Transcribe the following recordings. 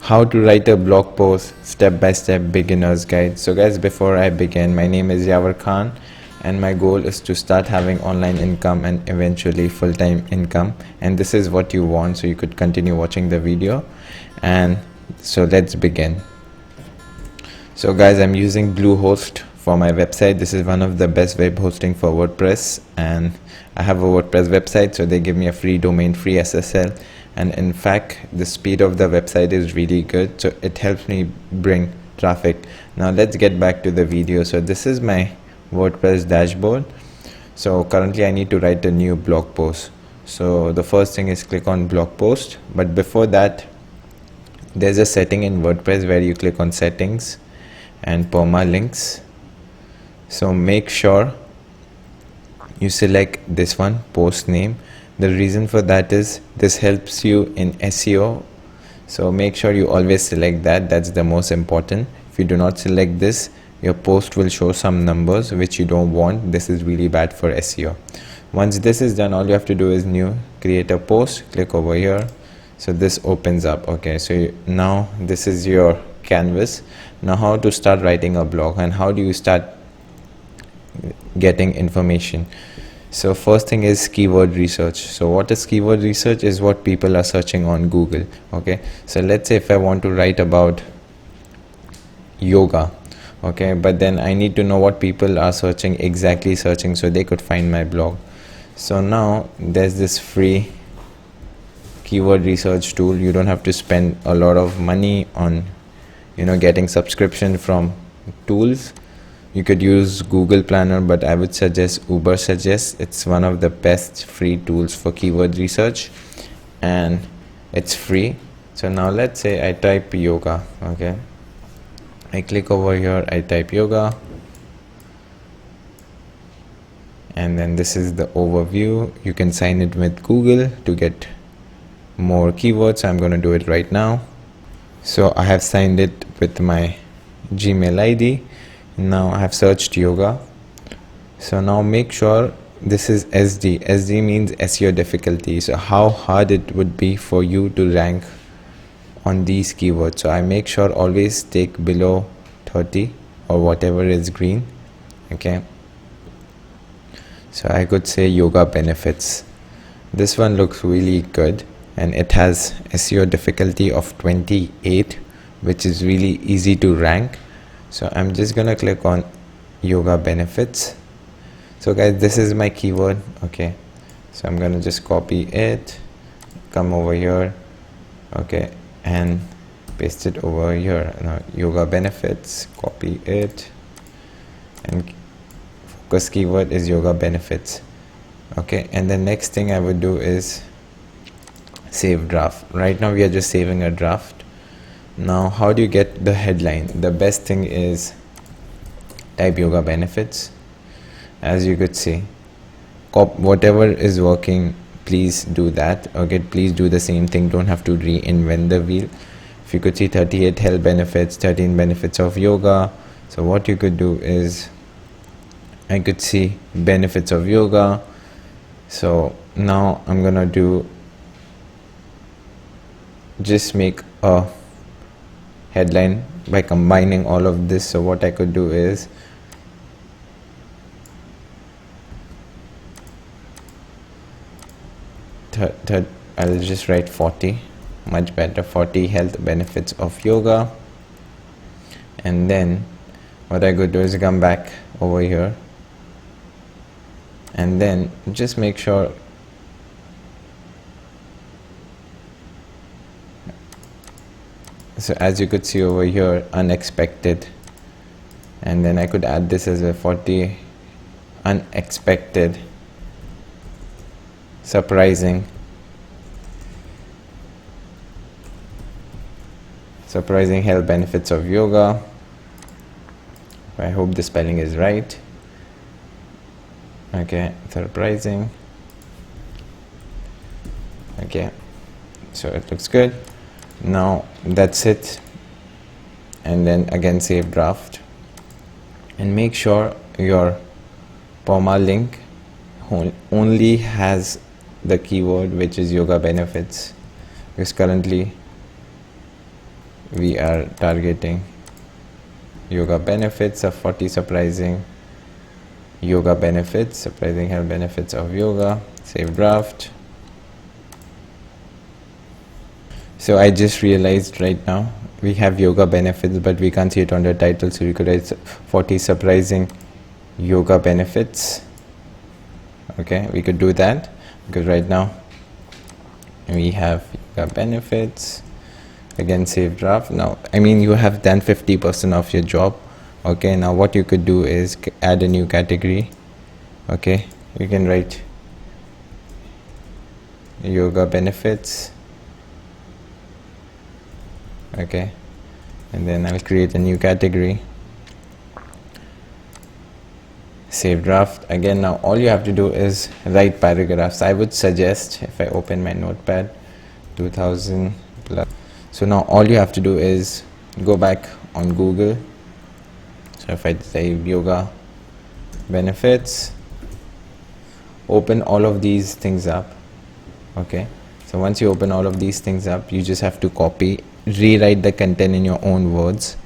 how to write a blog post, step-by-step beginner's guide. So guys, before I begin, my name is Yavar Khan and my goal is to start having online income and eventually full-time income, and this is what you want, so you could continue watching the video. And so let's begin. So guys, I'm using Bluehost for my website. This is one of the best web hosting for WordPress, and I have a WordPress website, so they give me a free domain, free SSL, and in fact the speed of the website is really good, so it helps me bring traffic. Now let's get back to the video. So this is my WordPress dashboard. So currently I need to write a new blog post. So the first thing is click on blog post, but before that there's a setting in WordPress where you click on settings and permalinks. So make sure you select this one, post name. The reason for that is this helps you in SEO, so make sure you always select that. That's the most important. If you do not select this, your post will show some numbers which you don't want. This is really bad for SEO. Once this is done, all you have to do is new, create a post, click over here. So this opens up. Okay, so now this is your canvas. Now how to start writing a blog and how do you start getting information. So first thing is keyword research. So what is keyword research? Is what people are searching on Google. Okay, so let's say if I want to write about yoga, okay, but then I need to know what people are exactly searching so they could find my blog. So now there's this free keyword research tool. You don't have to spend a lot of money on getting subscription from tools. You could use Google Planner, but I would suggest Ubersuggest. It's one of the best free tools for keyword research and it's free. So now let's say I type yoga. Okay, I click over here, I type yoga, and then this is the overview. You can sign it with Google to get more keywords. I'm going to do it right now. So I have signed it with my Gmail ID. Now I have searched yoga. So now make sure this is SD. SD means SEO difficulty, so how hard it would be for you to rank on these keywords. So I make sure always take below 30 or whatever is green. Okay, so I could say yoga benefits. This one looks really good and it has SEO difficulty of 28, which is really easy to rank. So I'm just gonna click on yoga benefits. So guys, this is my keyword. Okay, so I'm gonna just copy it, come over here, okay, and paste it over here. Now yoga benefits, copy it, and focus keyword is yoga benefits. Okay, and the next thing I would do is save draft. Right now we are just saving a draft. Now how do you get the headline? The best thing is type yoga benefits. As you could see, whatever is working, please do that. Okay, please do the same thing, don't have to reinvent the wheel. If you could see 38 health benefits, 13 benefits of yoga. So what you could do is I could see benefits of yoga. So now I'm gonna do just make a headline by combining all of this. So what I could do is I'll just write 40, much better, 40 health benefits of yoga. And then what I could do is come back over here and then just make sure so as you could see over here, unexpected, and then I could add this as a 40 unexpected, surprising health benefits of yoga. I hope the spelling is right. Okay, surprising. Okay, so it looks good. Now that's it, and then again save draft, and make sure your permalink only has the keyword which is yoga benefits, because currently we are targeting yoga benefits of 40 surprising yoga benefits, surprising health benefits of yoga. Save draft. So I just realized right now we have yoga benefits, but we can't see it on the title, so we could write 40 surprising yoga benefits. Okay, we could do that because right now we have yoga benefits. Again, save draft. Now I mean you have done 50% of your job. Okay, now what you could do is add a new category. Okay, you can write yoga benefits. Okay, and then I'll create a new category. Save draft. Again, now all you have to do is write paragraphs. I would suggest, if I open my notepad, 2000 plus. So now all you have to do is go back on Google. So if I say yoga benefits, open all of these things up. Okay, so once you open all of these things up, you just have to copy, rewrite the content in your own words,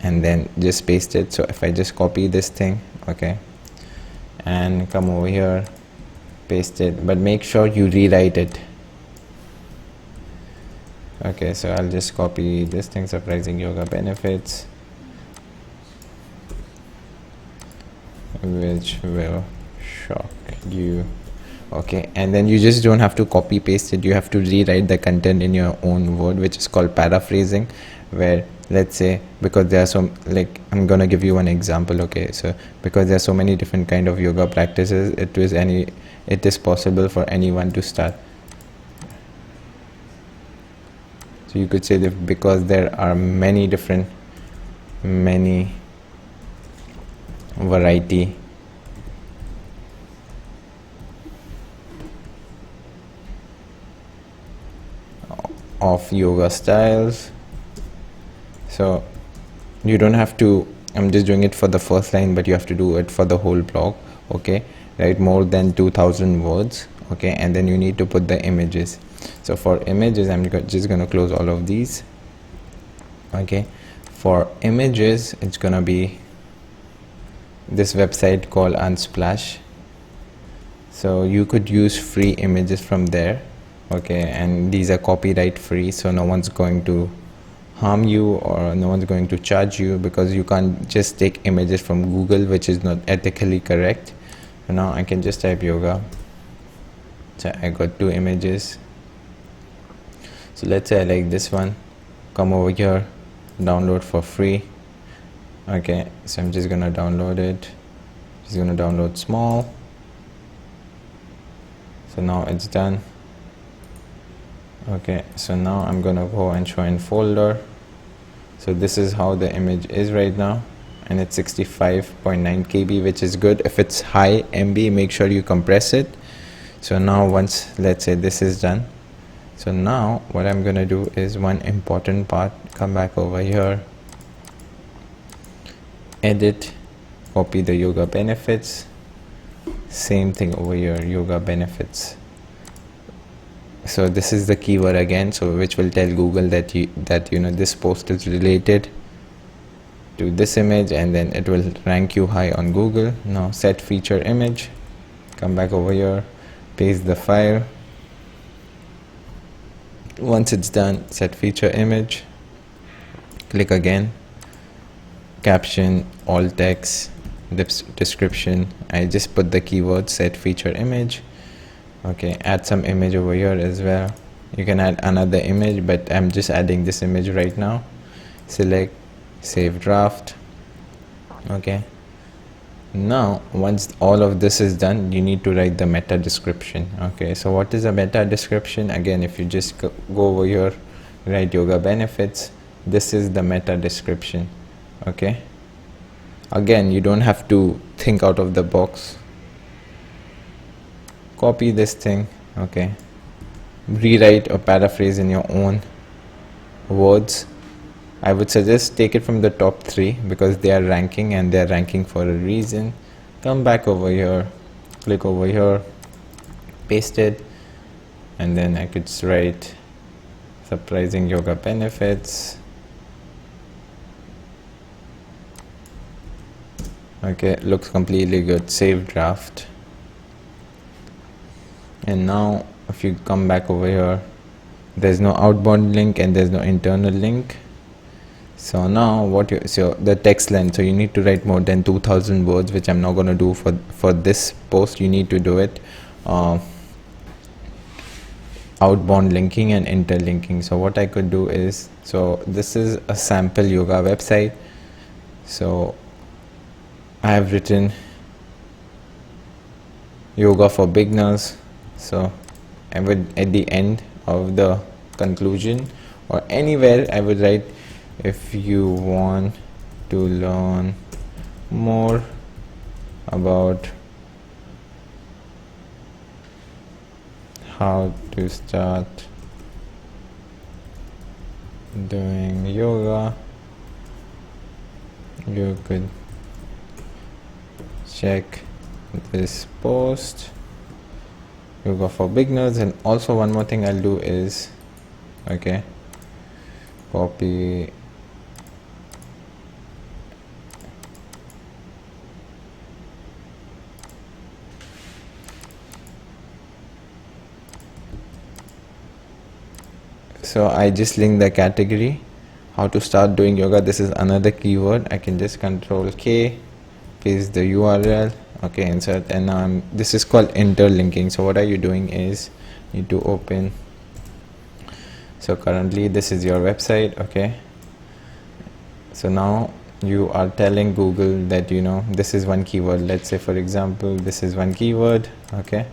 and then just paste it. So if I just copy this thing, okay, and come over here, paste it, but make sure you rewrite it. Okay, so I'll just copy this thing, surprising yoga benefits, which will shock you. Okay, and then you just don't have to copy paste it, you have to rewrite the content in your own word, which is called paraphrasing, where let's say, because there are some, like I'm gonna give you one example. Okay, so because there are so many different kind of yoga practices, it is possible for anyone to start. So you could say that because there are many variety of yoga styles, so you don't have to, I'm just doing it for the first line, but you have to do it for the whole blog. Okay, write more than 2000 words. Okay, and then you need to put the images. So for images, I'm just gonna close all of these. Okay, for images, it's gonna be this website called Unsplash. So you could use free images from there. Okay, and these are copyright free, so no one's going to harm you or no one's going to charge you, because you can't just take images from Google, which is not ethically correct. So now I can just type yoga. So I got 2 images. So let's say I like this one. Come over here, download for free. Okay, so I'm just gonna download it. Just gonna download small. So now it's done. Okay, so now I'm gonna go and show in folder. So this is how the image is right now, and it's 65.9 KB, which is good. If it's high MB, make sure you compress it. So now once, let's say this is done, so now what I'm gonna do is one important part. Come back over here, edit, copy the yoga benefits, same thing over here, yoga benefits. So this is the keyword again, so which will tell Google that you know this post is related to this image, and then it will rank you high on Google. Now set feature image, come back over here, paste the file. Once it's done, set feature image, click again, caption, alt text, description. I just put the keyword set feature image. Okay, add some image over here as well. You can add another image, but I'm just adding this image right now. Select, save draft. Okay, now once all of this is done, you need to write the meta description. Okay, so what is a meta description? Again, if you just go over here, write yoga benefits, this is the meta description. Okay, again, you don't have to think out of the box. Copy this thing. Okay, rewrite or paraphrase in your own words. I would suggest take it from the top 3 because they are ranking, and they are ranking for a reason. Come back over here, click over here, paste it, and then I could write surprising yoga benefits. Okay, looks completely good. Save draft. And now if you come back over here, there's no outbound link and there's no internal link. So now so the text length, so you need to write more than 2000 words, which I'm not going to do for this post. You need to do it outbound linking and interlinking. So what I could do is, so this is a sample yoga website. So I have written yoga for beginners. So I would, at the end of the conclusion or anywhere, I would write, if you want to learn more about how to start doing yoga, you could check this post, yoga for beginners. And also one more thing I'll do is, okay, copy so I just link the category, how to start doing yoga. This is another keyword. I can just control K, paste the URL, okay, insert. And now this is called interlinking. So what are you doing is, you need to open, so currently this is your website, okay. So now you are telling Google that, you know, this is one keyword. Let's say for example, this is one keyword, okay,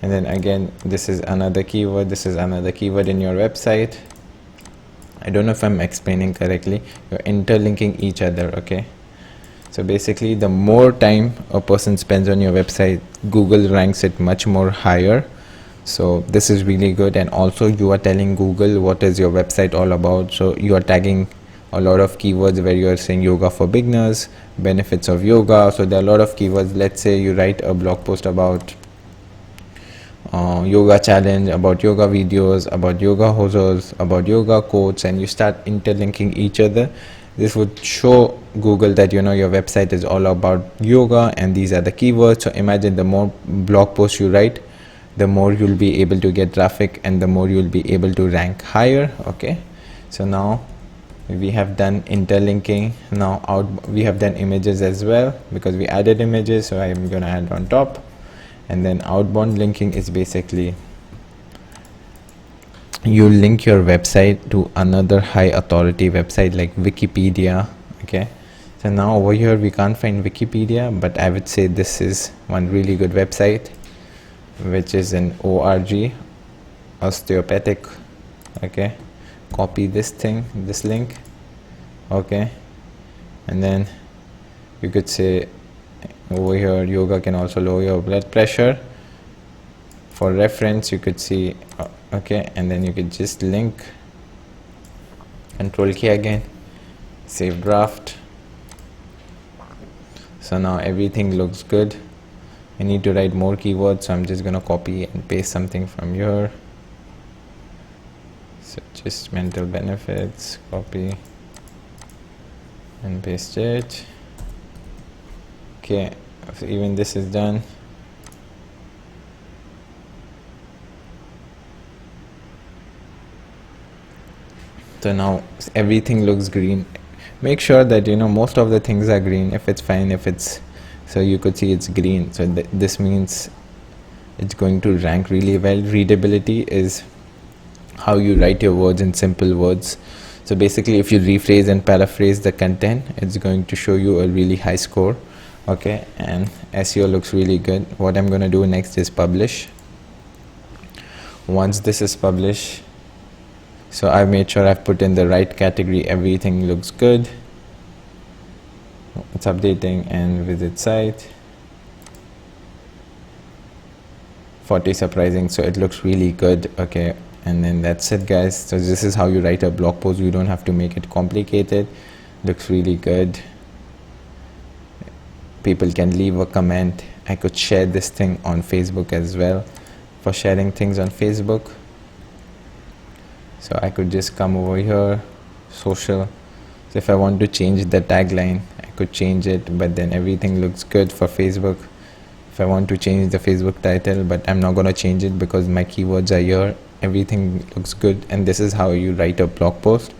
and then again this is another keyword, this is another keyword in your website. I don't know if I'm explaining correctly. You're interlinking each other, okay. So basically, the more time a person spends on your website, Google ranks it much more higher. So this is really good. And also you are telling Google what is your website all about. So you are tagging a lot of keywords where you are saying yoga for beginners, benefits of yoga. So there are a lot of keywords. Let's say you write a blog post about yoga challenge, about yoga videos, about yoga hosers, about yoga quotes, and you start interlinking each other. This would show Google that, you know, your website is all about yoga and these are the keywords. So imagine the more blog posts you write, the more you'll be able to get traffic and the more you'll be able to rank higher, okay. So now we have done interlinking. Now we have done images as well, because we added images, so I'm gonna add on top. And then outbound linking is basically you link your website to another high authority website like Wikipedia, okay. So now over here we can't find Wikipedia, but I would say this is one really good website, which is an ORG, osteopathic, okay. Copy this link, okay, and then you could say over here, yoga can also lower your blood pressure. For reference, you could see, okay, and then you could just link, control K again, save draft. So now everything looks good. I need to write more keywords, so I'm just gonna copy and paste something from here. So just mental benefits, copy and paste it. Okay, so even this is done. So now everything looks green. Make sure that, you know, most of the things are green. If it's fine, if it's, so you could see it's green, so this means it's going to rank really well. Readability is how you write your words in simple words. So basically, if you rephrase and paraphrase the content, it's going to show you a really high score, okay. And SEO looks really good. What I'm going to do next is publish. Once this is published, so I've made sure I've put in the right category, everything looks good. It's updating, and visit site 40 surprising, so it looks really good, okay. And then that's it, guys. So this is how you write a blog post. You don't have to make it complicated. Looks really good. People can leave a comment. I could share this thing on Facebook as well, for sharing things on Facebook. So I could just come over here, social. So if I want to change the tagline, I could change it, but then everything looks good for Facebook. If I want to change the Facebook title, but I'm not gonna change it because my keywords are here, everything looks good, and this is how you write a blog post.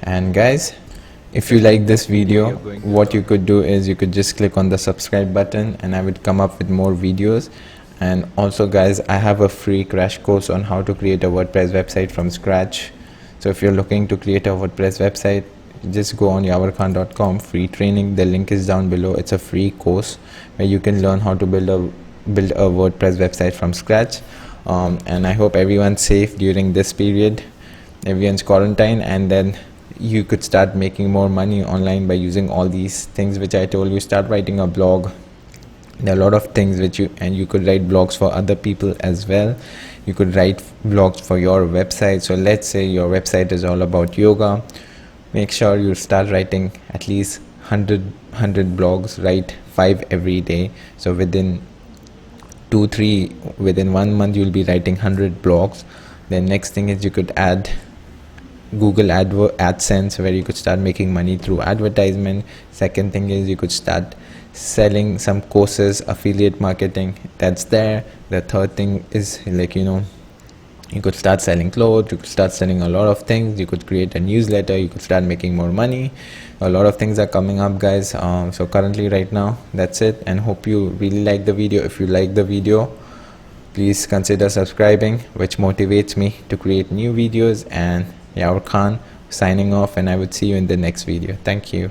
And guys, if you like this video, what you could do is you could just click on the subscribe button, and I would come up with more videos. And also guys, I have a free crash course on how to create a WordPress website from scratch. So if you're looking to create a WordPress website, just go on yavarkhan.com, free training. The link is down below. It's a free course where you can learn how to build a WordPress website from scratch. And I hope everyone's safe during this period, everyone's quarantine, and then you could start making more money online by using all these things which I told you. Start writing a blog. There are a lot of things which you could write blogs for other people as well. You could write blogs for your website. So let's say your website is all about yoga. Make sure you start writing at least 100 blogs. Write 5 every day. So within 1 month you'll be writing 100 blogs. Then next thing is you could add Google AdSense, where you could start making money through advertisement. Second thing is you could start selling some courses, affiliate marketing, that's there. The third thing is you could start selling clothes, you could start selling a lot of things, you could create a newsletter, you could start making more money. A lot of things are coming up, guys. So currently right now, that's it, and hope you really like the video. If you like the video, please consider subscribing, which motivates me to create new videos. And Yavar Khan signing off, and I would see you in the next video. Thank you.